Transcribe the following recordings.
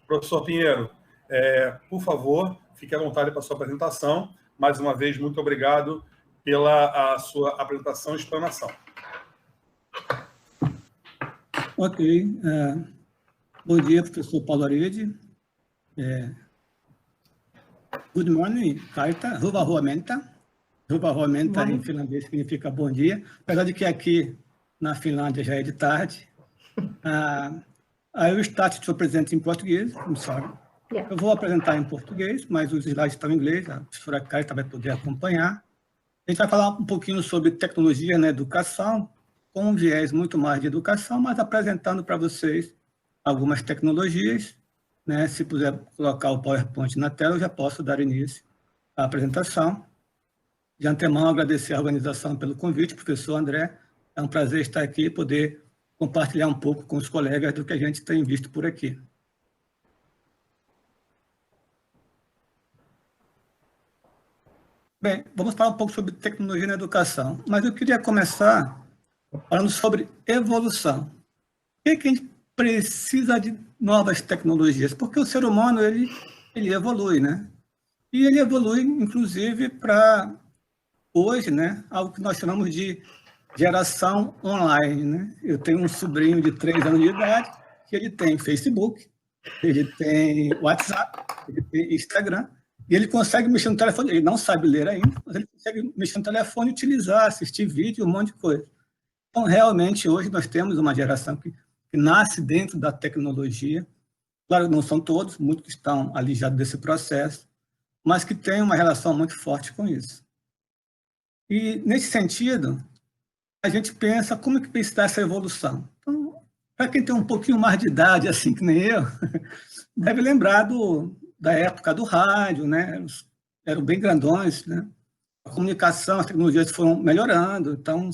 Professor Pinheiro, por favor, fique à vontade para a sua apresentação. Mais uma vez, muito obrigado pela sua apresentação e explanação. Ok. Bom dia, professor Paulo Arede. Good morning, Kaita. Hyvää huomenta. Hyvää huomenta em finlandês significa bom dia. Apesar de que aqui na Finlândia já é de tarde. I will start to present in português. I'm sorry. Yeah. Eu vou apresentar em português, mas os slides estão em inglês. A professora Kaita vai poder acompanhar. A gente vai falar um pouquinho sobre tecnologia na educação, com um viés muito mais de educação, mas apresentando para vocês algumas tecnologias. Né? Se puder colocar o PowerPoint na tela, eu já posso dar início à apresentação. De antemão, agradecer a organização pelo convite, professor André. É um prazer estar aqui e poder compartilhar um pouco com os colegas do que a gente tem visto por aqui. Bem, vamos falar um pouco sobre tecnologia na educação, mas eu queria começar falando sobre evolução. Por que a gente precisa de novas tecnologias? Porque o ser humano ele evolui, né? E ele evolui, inclusive, para hoje, né, algo que nós chamamos de geração online, né? Eu tenho um sobrinho de 3 anos de idade, que ele tem Facebook, ele tem WhatsApp, ele tem Instagram, e ele consegue mexer no telefone. Ele não sabe ler ainda, mas ele consegue mexer no telefone, utilizar, assistir vídeo, um monte de coisa. Então, realmente, hoje nós temos uma geração que nasce dentro da tecnologia. Claro, não são todos, muitos estão alijados desse processo, mas que têm uma relação muito forte com isso. E, nesse sentido, a gente pensa como que precisa essa evolução. Então, para quem tem um pouquinho mais de idade, assim que nem eu, deve lembrar da época do rádio, né? Eram bem grandões, né? A comunicação, as tecnologias foram melhorando, então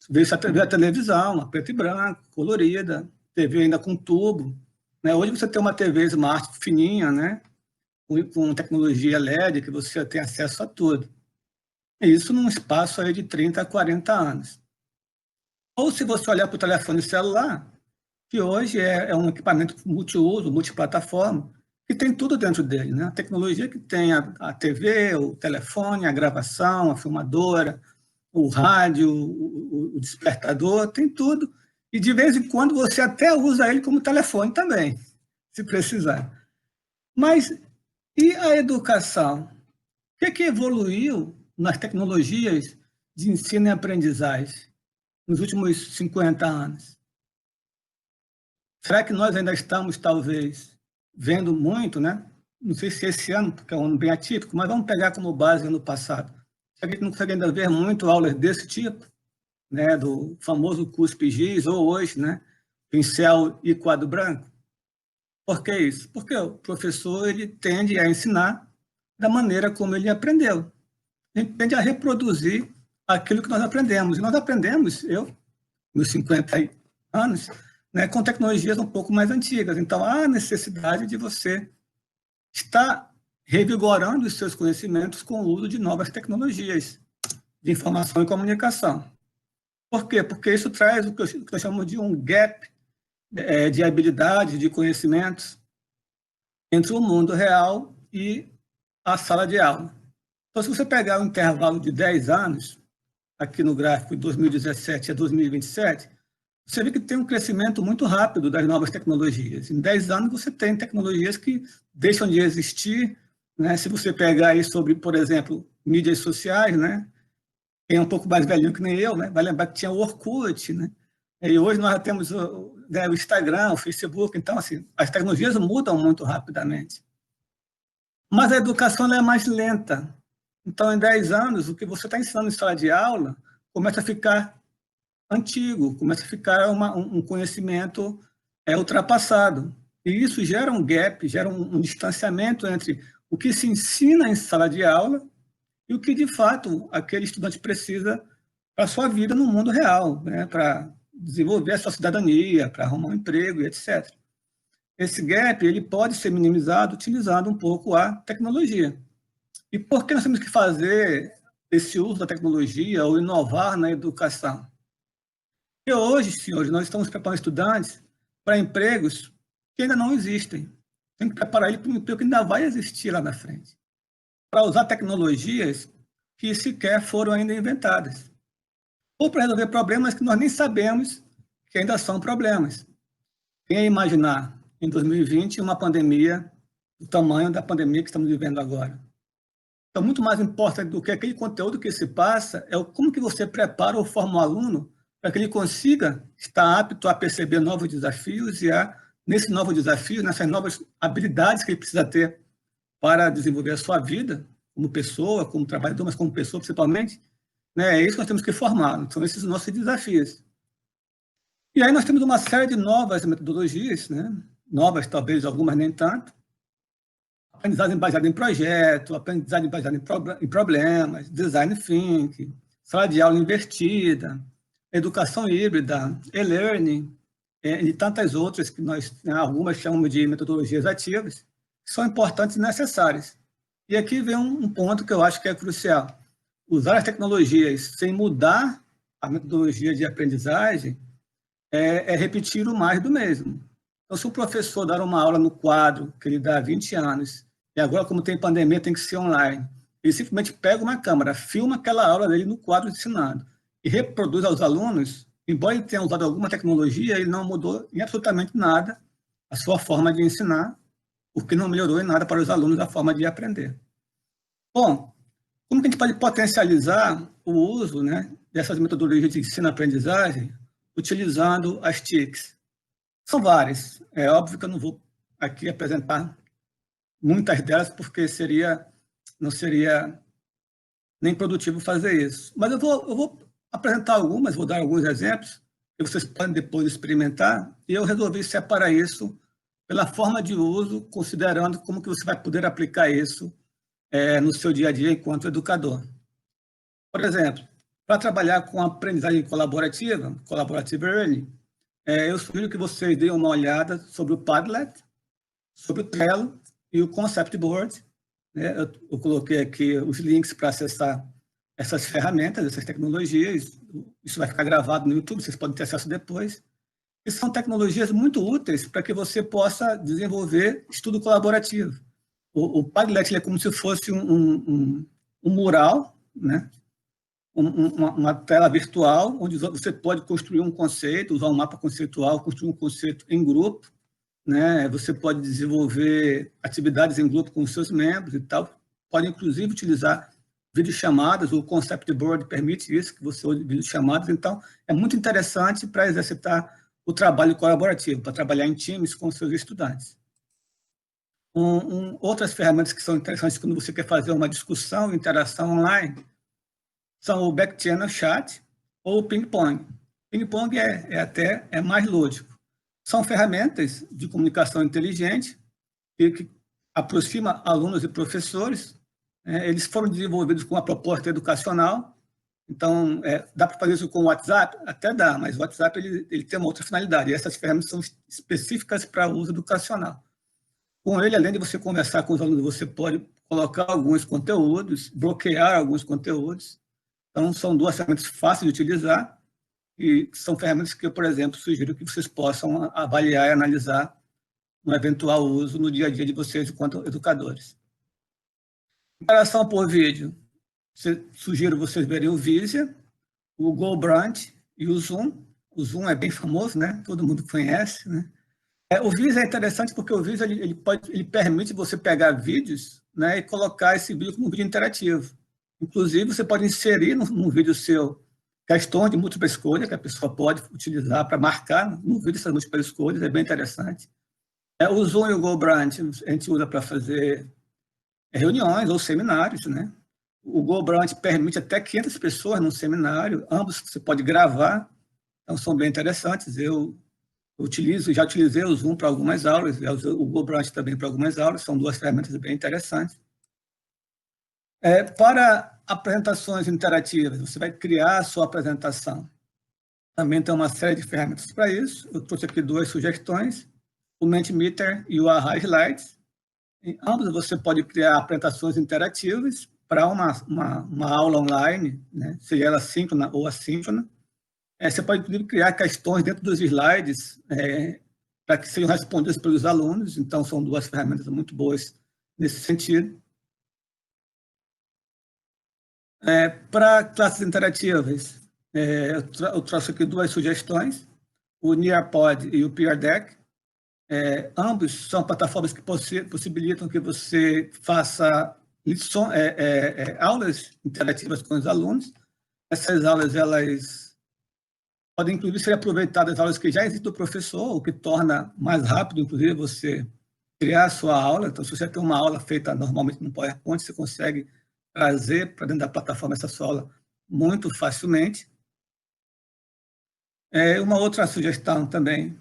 veio a televisão, a preto e branco, colorida, TV ainda com tubo, né? Hoje você tem uma TV smart fininha, né? Com tecnologia LED, que você tem acesso a tudo. E isso num espaço aí de 30 a 40 anos. Ou se você olhar para o telefone celular, que hoje é um equipamento multiuso, multiplataforma, que tem tudo dentro dele, né? A tecnologia que tem a TV, o telefone, a gravação, a filmadora, o rádio, o despertador, tem tudo. E de vez em quando você até usa ele como telefone também, se precisar. Mas e a educação? O que evoluiu nas tecnologias de ensino e aprendizagem nos últimos 50 anos? Será que nós ainda estamos, talvez, vendo muito, né? Não sei se esse ano, porque é um ano bem atípico, mas vamos pegar como base ano passado. A gente não consegue ainda ver muito aulas desse tipo, né? Do famoso CUSP-Giz, ou hoje, né? Pincel e quadro branco. Por que isso? Porque o professor ele tende a ensinar da maneira como ele aprendeu. A gente tende a reproduzir aquilo que nós aprendemos. E nós aprendemos, meus 50 anos, né, com tecnologias um pouco mais antigas. Então, há necessidade de você estar revigorando os seus conhecimentos com o uso de novas tecnologias de informação e comunicação. Por quê? Porque isso traz o que nós chamamos de um gap de habilidades, de conhecimentos entre o mundo real e a sala de aula. Então, se você pegar um intervalo de 10 anos, aqui no gráfico de 2017 a 2027, você vê que tem um crescimento muito rápido das novas tecnologias. Em 10 anos, você tem tecnologias que deixam de existir, né? Se você pegar aí sobre, por exemplo, mídias sociais, né? Quem é um pouco mais velhinho que nem eu, né? Vai lembrar que tinha o Orkut, né? E hoje nós já temos o Instagram, o Facebook. Então, assim, as tecnologias mudam muito rapidamente. Mas a educação ela é mais lenta. Então, em 10 anos, o que você está ensinando em sala de aula começa a ficar antigo, começa a ficar um conhecimento ultrapassado. E isso gera um gap, gera um distanciamento entre o que se ensina em sala de aula e o que, de fato, aquele estudante precisa para a sua vida no mundo real, né? Para desenvolver a sua cidadania, para arrumar um emprego, e etc. Esse gap ele pode ser minimizado utilizando um pouco a tecnologia. E por que nós temos que fazer esse uso da tecnologia ou inovar na educação? E hoje, senhores, nós estamos preparando estudantes para empregos que ainda não existem. tem que preparar ele para um emprego que ainda vai existir lá na frente, para usar tecnologias que sequer foram ainda inventadas, ou para resolver problemas que nós nem sabemos que ainda são problemas. Quem ia imaginar, em 2020, uma pandemia do tamanho da pandemia que estamos vivendo agora? Então, muito mais importante do que aquele conteúdo que se passa é como que você prepara ou forma o aluno para que ele consiga estar apto a perceber novos desafios e nesse novo desafio, nessas novas habilidades que ele precisa ter para desenvolver a sua vida como pessoa, como trabalhador, mas como pessoa principalmente, né? É isso que nós temos que formar, são esses nossos desafios. E aí nós temos uma série de novas metodologias, né? Novas, talvez algumas nem tanto, aprendizagem baseada em projeto, aprendizagem baseada em problemas, design thinking, sala de aula invertida, educação híbrida, e-learning, e tantas outras que nós, algumas chamamos de metodologias ativas, que são importantes e necessárias. E aqui vem um ponto que eu acho que é crucial. Usar as tecnologias sem mudar a metodologia de aprendizagem é repetir o mais do mesmo. Então, se o professor dar uma aula no quadro que ele dá há 20 anos, e agora, como tem pandemia, tem que ser online, ele simplesmente pega uma câmera, filma aquela aula dele no quadro ensinado e reproduz aos alunos, embora ele tenha usado alguma tecnologia, ele não mudou em absolutamente nada a sua forma de ensinar, porque não melhorou em nada para os alunos a forma de aprender. Bom, como que a gente pode potencializar o uso, né, dessas metodologias de ensino-aprendizagem utilizando as TICs? São várias. É óbvio que eu não vou aqui apresentar muitas delas, porque não seria nem produtivo fazer isso. Mas eu vou apresentar algumas, vou dar alguns exemplos, que vocês podem depois experimentar, e eu resolvi separar isso pela forma de uso, considerando como que você vai poder aplicar isso no seu dia a dia enquanto educador. Por exemplo, para trabalhar com aprendizagem colaborativa, Collaborative Learning, eu sugiro que vocês deem uma olhada sobre o Padlet, sobre o Trello e o Concept Board. Eu coloquei aqui os links para acessar essas ferramentas, essas tecnologias. Isso vai ficar gravado no YouTube, vocês podem ter acesso depois. E são tecnologias muito úteis para que você possa desenvolver estudo colaborativo. O Padlet é como se fosse um mural, né? Uma tela virtual, onde você pode construir um conceito, usar um mapa conceitual, construir um conceito em grupo, né? Você pode desenvolver atividades em grupo com os seus membros e tal. Pode, inclusive, utilizar videochamadas, o Concept Board permite isso, que você use videochamadas. Então, é muito interessante para exercitar o trabalho colaborativo, para trabalhar em times com os seus estudantes. Outras ferramentas que são interessantes quando você quer fazer uma discussão, interação online, são o Back-Channel Chat ou o Ping-Pong. Ping-Pong é mais lúdico. São ferramentas de comunicação inteligente que aproxima alunos e professores. Eles foram desenvolvidos com uma proposta educacional. Então, dá para fazer isso com o WhatsApp? Até dá, mas o WhatsApp ele tem uma outra finalidade. E essas ferramentas são específicas para uso educacional. Com ele, além de você conversar com os alunos, você pode colocar alguns conteúdos, bloquear alguns conteúdos. Então, são duas ferramentas fáceis de utilizar e são ferramentas que eu, por exemplo, sugiro que vocês possam avaliar e analisar no eventual uso no dia a dia de vocês enquanto educadores. Interação por vídeo. Sugiro vocês verem o Vizia, o GoBrunch e o Zoom. O Zoom é bem famoso, né? Todo mundo conhece, né? O Vizia é interessante porque o Vizia ele permite você pegar vídeos, né, e colocar esse vídeo como um vídeo interativo. Inclusive, você pode inserir no vídeo seu questões de múltipla escolha que a pessoa pode utilizar para marcar no vídeo essas múltiplas escolhas, é bem interessante. O Zoom e o GoBrunch a gente usa para fazer reuniões ou seminários, né? O GoBrunch permite até 500 pessoas num seminário, ambos você pode gravar, então são bem interessantes. Eu já utilizei o Zoom para algumas aulas, o GoBrunch também para algumas aulas, são duas ferramentas bem interessantes. Para apresentações interativas, você vai criar a sua apresentação. Também tem uma série de ferramentas para isso. Eu trouxe aqui duas sugestões, o Mentimeter e o Aha Slides. Em ambos você pode criar apresentações interativas para uma aula online, né? Seja ela síncrona ou assíncrona. Você pode, inclusive, criar questões dentro dos slides, para que sejam respondidas pelos alunos. Então, são duas ferramentas muito boas nesse sentido. Para classes interativas, eu trouxe aqui duas sugestões, o Nearpod e o PeerDeck. Ambos são plataformas que possibilitam que você faça aulas interativas com os alunos. Essas aulas, elas podem, inclusive, ser aproveitadas aulas que já existem do professor, o que torna mais rápido, inclusive, você criar a sua aula. Então, se você tem uma aula feita normalmente no PowerPoint, você consegue trazer para dentro da plataforma essa sua aula muito facilmente. Uma outra sugestão também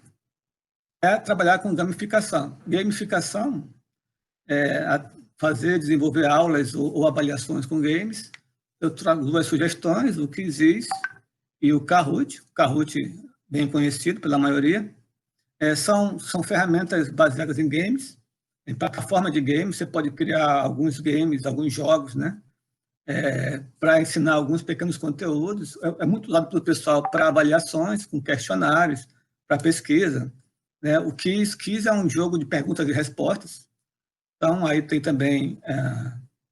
é trabalhar com gamificação. Gamificação desenvolver aulas ou avaliações com games. Eu trago duas sugestões, o Quizzes e o Kahoot. O Kahoot, bem conhecido pela maioria. São ferramentas baseadas em games, em plataforma de games. Você pode criar alguns games, alguns jogos, né? Para ensinar alguns pequenos conteúdos. É muito usado pelo pessoal para avaliações, com questionários, para pesquisa. O Quiz é um jogo de perguntas e respostas. Então, aí tem também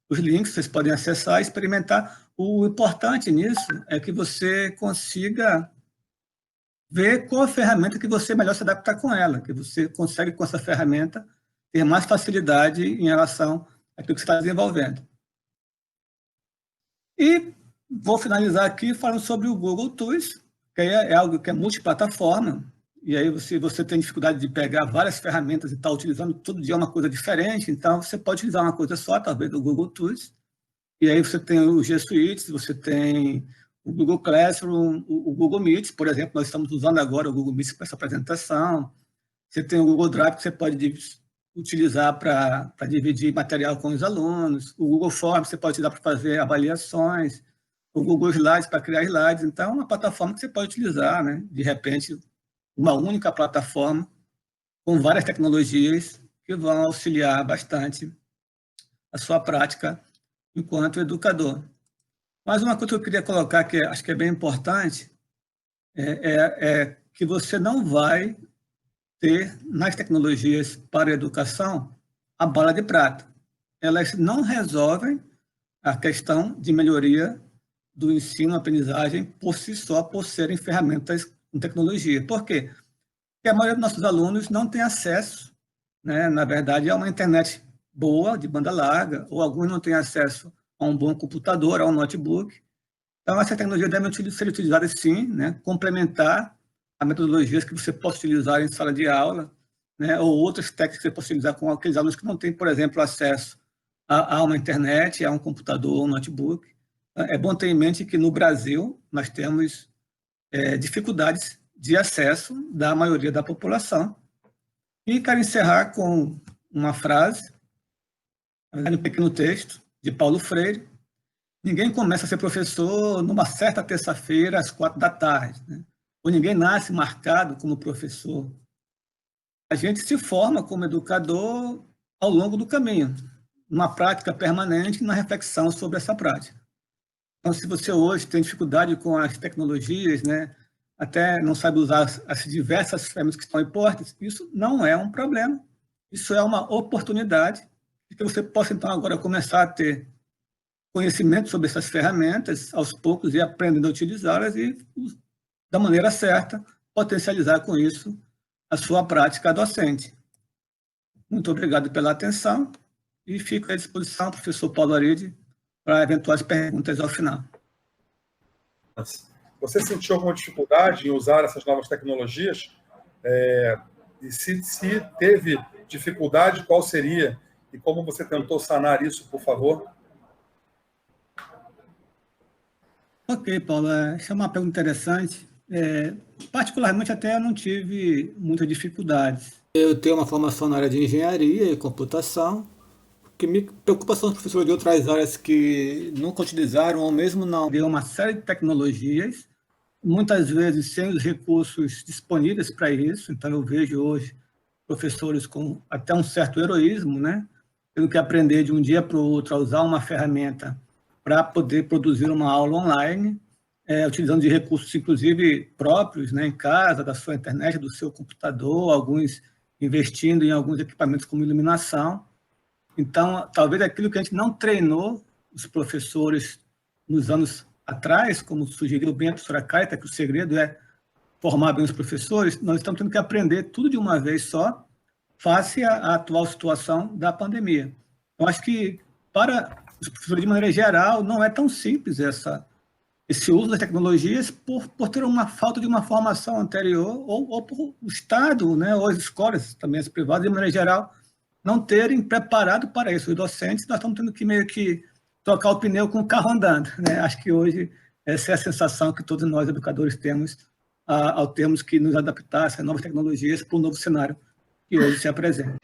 os links, vocês podem acessar e experimentar. O importante nisso é que você consiga ver qual a ferramenta que você melhor se adaptar com ela, que você consegue, com essa ferramenta, ter mais facilidade em relação àquilo que você está desenvolvendo. E vou finalizar aqui falando sobre o Google Tools, que é algo que é multiplataforma, e aí você tem dificuldade de pegar várias ferramentas e estar utilizando todo dia uma coisa diferente, então você pode utilizar uma coisa só, talvez, do Google Tools, e aí você tem o G Suite, você tem o Google Classroom, o Google Meet, por exemplo, nós estamos usando agora o Google Meet para essa apresentação, você tem o Google Drive, que você pode utilizar para dividir material com os alunos, o Google Forms você pode utilizar para fazer avaliações, o Google Slides para criar slides, então é uma plataforma que você pode utilizar, né? De repente, uma única plataforma com várias tecnologias que vão auxiliar bastante a sua prática enquanto educador. Mas uma coisa que eu queria colocar, que acho que é bem importante, é que você não vai ter nas tecnologias para a educação a bala de prata. Elas não resolvem a questão de melhoria do ensino-aprendizagem por si só, por serem ferramentas com tecnologia. Por quê? Porque a maioria dos nossos alunos não tem acesso, né, na verdade, a uma internet boa, de banda larga, ou alguns não têm acesso a um bom computador, a um notebook. Então, essa tecnologia deve ser utilizada, sim, né, complementar a metodologias que você possa utilizar em sala de aula, né, ou outras técnicas que você possa utilizar com aqueles alunos que não têm, por exemplo, acesso a uma internet, a um computador, um notebook. É bom ter em mente que no Brasil nós temos dificuldades de acesso da maioria da população. E quero encerrar com uma frase, um pequeno texto de Paulo Freire. Ninguém começa a ser professor numa certa terça-feira às 16h, né? Ou ninguém nasce marcado como professor. A gente se forma como educador ao longo do caminho, numa prática permanente e na reflexão sobre essa prática. Então, se você hoje tem dificuldade com as tecnologias, né, até não sabe usar as diversas ferramentas que estão em portas, isso não é um problema. Isso é uma oportunidade de que você possa, então, agora começar a ter conhecimento sobre essas ferramentas, aos poucos, e aprendendo a utilizá-las e, da maneira certa, potencializar com isso a sua prática docente. Muito obrigado pela atenção e fico à disposição, professor Paulo Aride, para eventuais perguntas ao final. Você sentiu alguma dificuldade em usar essas novas tecnologias? E se teve dificuldade, qual seria? E como você tentou sanar isso, por favor? Ok, Paulo, essa é uma pergunta interessante. Particularmente, até eu não tive muitas dificuldades. Eu tenho uma formação na área de engenharia e computação. O que me preocupa são os professores de outras áreas que nunca utilizaram ou mesmo não viram uma série de tecnologias, muitas vezes sem os recursos disponíveis para isso. Então, eu vejo hoje professores com até um certo heroísmo, né? Tendo que aprender de um dia para o outro a usar uma ferramenta para poder produzir uma aula online. utilizando de recursos, inclusive, próprios, né, em casa, da sua internet, do seu computador, alguns investindo em alguns equipamentos como iluminação. Então, talvez aquilo que a gente não treinou os professores nos anos atrás, como sugeriu bem a professora Caeta, que o segredo é formar bem os professores, nós estamos tendo que aprender tudo de uma vez só, face à atual situação da pandemia. Eu acho que, para os professores, de maneira geral, não é tão simples esse uso das tecnologias por ter uma falta de uma formação anterior, ou por o Estado, né, ou as escolas, também as privadas, de maneira geral, não terem preparado para isso. Os docentes, nós estamos tendo que meio que trocar o pneu com o carro andando, né? Acho que hoje essa é a sensação que todos nós, educadores, temos ao termos que nos adaptar a essas novas tecnologias para o novo cenário que hoje se apresenta.